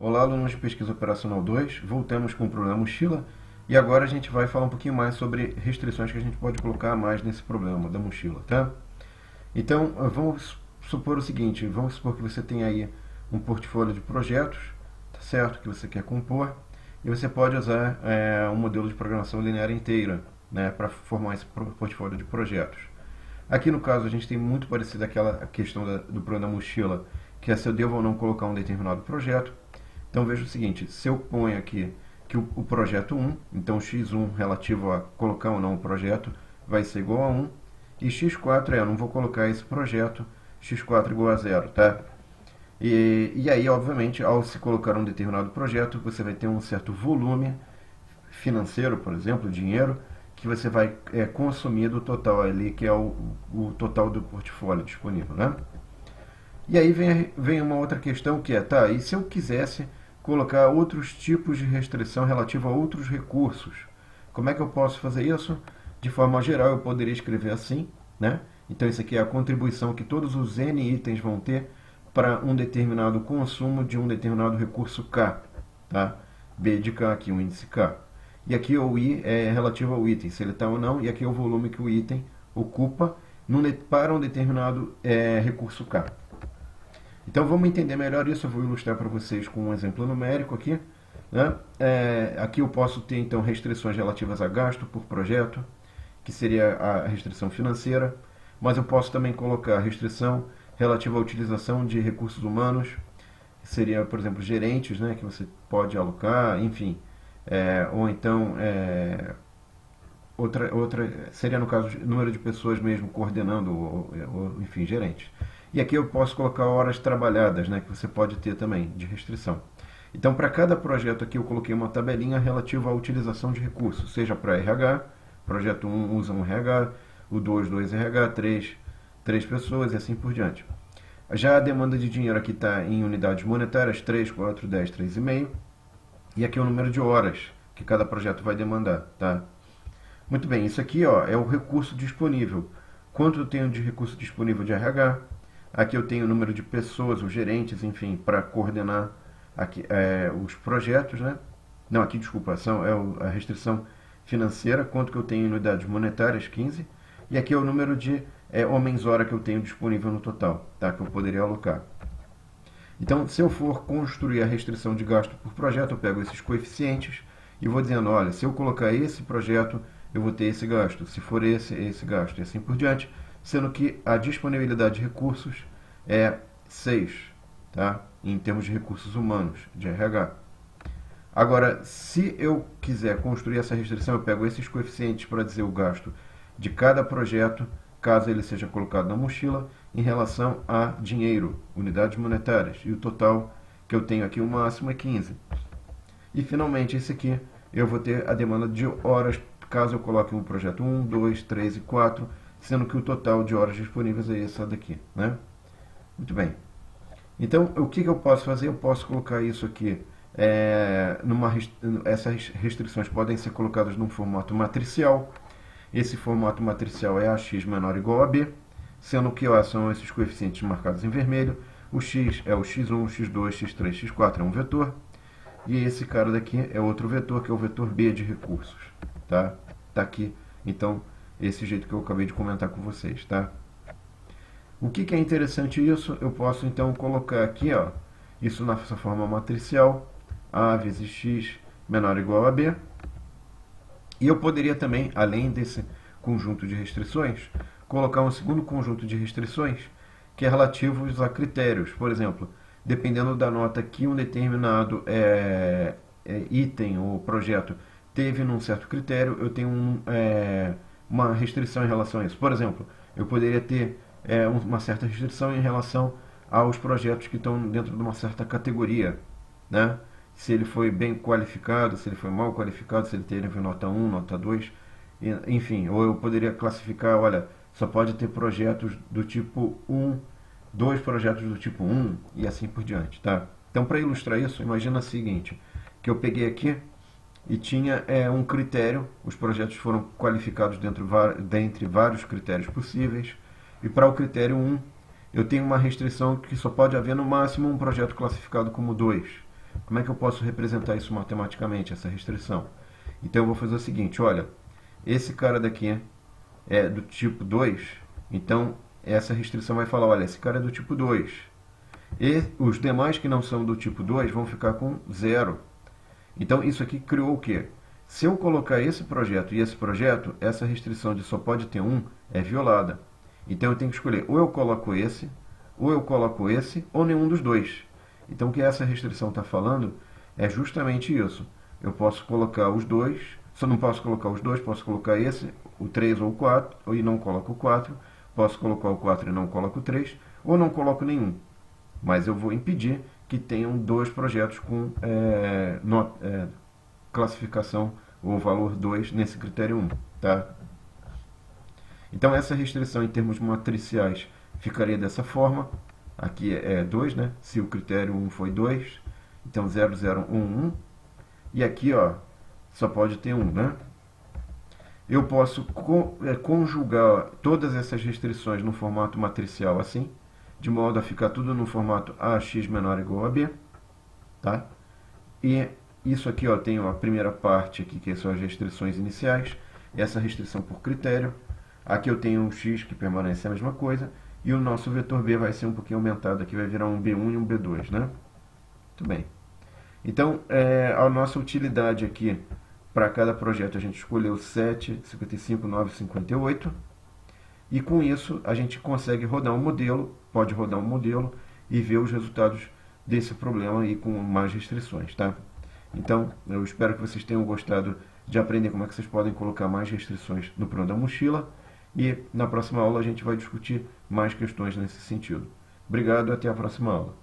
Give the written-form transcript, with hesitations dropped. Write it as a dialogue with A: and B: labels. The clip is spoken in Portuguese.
A: Olá, alunos de Pesquisa Operacional 2, voltamos com o problema mochila e agora a gente vai falar um pouquinho mais sobre restrições que a gente pode colocar mais nesse problema da mochila, tá? Então, vamos supor o seguinte, vamos supor que você tem aí um portfólio de projetos, tá certo, que você quer compor, e você pode usar um modelo de programação linear inteira, né, para formar esse portfólio de projetos. Aqui no caso a gente tem muito parecido aquela questão do problema da mochila, que é se eu devo ou não colocar um determinado projeto. Então veja o seguinte, se eu ponho aqui que o projeto 1, então x1 relativo a colocar ou não o projeto vai ser igual a 1, e x4 eu não vou colocar esse projeto, x4 igual a 0, tá? E aí, obviamente, ao se colocar um determinado projeto, você vai ter um certo volume financeiro, por exemplo, dinheiro, que você vai consumir do total ali, que é o total do portfólio disponível, né? E aí vem uma outra questão que é, tá, e se eu quisesse colocar outros tipos de restrição relativa a outros recursos? Como é que eu posso fazer isso? De forma geral, eu poderia escrever assim, né? Então, isso aqui é a contribuição que todos os N itens vão ter para um determinado consumo de um determinado recurso K, tá? B de K, aqui um índice K. E aqui o I é relativo ao item, se ele está ou não, e aqui é o volume que o item ocupa para um determinado recurso K. Então vamos entender melhor isso, eu vou ilustrar para vocês com um exemplo numérico aqui. Né? Aqui eu posso ter então restrições relativas a gasto por projeto, que seria a restrição financeira, mas eu posso também colocar restrição relativa à utilização de recursos humanos, que seria, por exemplo, gerentes, né, que você pode alocar, enfim, ou então outra seria no caso número de pessoas mesmo coordenando, enfim, gerentes. E aqui eu posso colocar horas trabalhadas, né, que você pode ter também de restrição. Então, para cada projeto aqui eu coloquei uma tabelinha relativa à utilização de recursos, seja para RH, projeto 1 usa um RH, o 2, 2 RH, 3 pessoas e assim por diante. Já a demanda de dinheiro aqui está em unidades monetárias, 3, 4, 10, 3,5. E aqui é o número de horas que cada projeto vai demandar, tá? Muito bem, isso aqui ó, é o recurso disponível. Quanto eu tenho de recurso disponível de RH? Aqui eu tenho o número de pessoas, os gerentes, enfim, para coordenar aqui, os projetos, né? Não, aqui, desculpa, a restrição financeira, quanto que eu tenho em unidades monetárias, 15. E aqui é o número de homens-hora que eu tenho disponível no total, tá? Que eu poderia alocar. Então, se eu for construir a restrição de gasto por projeto, eu pego esses coeficientes e vou dizendo, olha, se eu colocar esse projeto, eu vou ter esse gasto. Se for esse gasto, e assim por diante, sendo que a disponibilidade de recursos é 6, tá? Em termos de recursos humanos, de RH. Agora, se eu quiser construir essa restrição, eu pego esses coeficientes para dizer o gasto de cada projeto, caso ele seja colocado na mochila, em relação a dinheiro, unidades monetárias. E o total que eu tenho aqui, o máximo é 15. E finalmente, esse aqui, eu vou ter a demanda de horas, caso eu coloque um projeto 1, 2, 3 e 4, sendo que o total de horas disponíveis é essa daqui, né? Muito bem. Então, o que eu posso fazer? Eu posso colocar isso aqui, essas restrições podem ser colocadas num formato matricial. Esse formato matricial é AX menor ou igual a B, sendo que são esses coeficientes marcados em vermelho. O X é o X1, X2, X3, X4 é um vetor. E esse cara daqui é outro vetor, que é o vetor B de recursos. Tá aqui, então, esse jeito que eu acabei de comentar com vocês, tá? O que é interessante isso? Eu posso então colocar aqui, ó, isso nessa forma matricial, A vezes X menor ou igual a B. E eu poderia também, além desse conjunto de restrições, colocar um segundo conjunto de restrições que é relativo a critérios. Por exemplo, dependendo da nota que um determinado item ou projeto teve num certo critério, eu tenho uma restrição em relação a isso. Por exemplo, eu poderia ter uma certa restrição em relação aos projetos que estão dentro de uma certa categoria, né? Se ele foi bem qualificado, se ele foi mal qualificado, se ele teve nota 1, nota 2, enfim, ou eu poderia classificar, olha, só pode ter projetos do tipo 1, 2 projetos do tipo 1 e assim por diante, tá? Então, para ilustrar isso, imagina o seguinte, que eu peguei aqui e tinha um critério, os projetos foram qualificados dentre vários critérios possíveis, e para o critério 1, eu tenho uma restrição que só pode haver no máximo um projeto classificado como 2. Como é que eu posso representar isso matematicamente, essa restrição? Então eu vou fazer o seguinte, olha, esse cara daqui é do tipo 2, então essa restrição vai falar, olha, esse cara é do tipo 2. E os demais que não são do tipo 2 vão ficar com 0. Então isso aqui criou o quê? Se eu colocar esse projeto e esse projeto, essa restrição de só pode ter um é violada. Então eu tenho que escolher, ou eu coloco esse, ou nenhum dos dois. Então o que essa restrição está falando é justamente isso. Eu posso colocar os dois, se eu não posso colocar os dois, posso colocar esse, o 3 ou o 4, e não coloco o 4. Posso colocar o 4 e não coloco o 3, ou não coloco nenhum. Mas eu vou impedir que tenham dois projetos com classificação ou valor 2 nesse critério 1. Tá? Então essa restrição em termos matriciais ficaria dessa forma. Aqui é 2, né? Se o critério 1 foi 2, então 0, 0, 1, 1. E aqui, ó, só pode ter 1, né? Eu posso conjugar todas essas restrições no formato matricial assim, de modo a ficar tudo no formato AX menor ou igual a B, tá? E isso aqui, ó, tem a primeira parte aqui, que são as restrições iniciais, essa restrição por critério. Aqui eu tenho um x que permanece a mesma coisa, e o nosso vetor B vai ser um pouquinho aumentado aqui, vai virar um B1 e um B2, né? Muito bem. Então, a nossa utilidade aqui, para cada projeto, a gente escolheu 7, 55, 9, 58. E com isso, a gente consegue rodar um modelo, pode rodar um modelo e ver os resultados desse problema aí com mais restrições, tá? Então, eu espero que vocês tenham gostado de aprender como é que vocês podem colocar mais restrições no plano da mochila. E na próxima aula a gente vai discutir mais questões nesse sentido. Obrigado e até a próxima aula.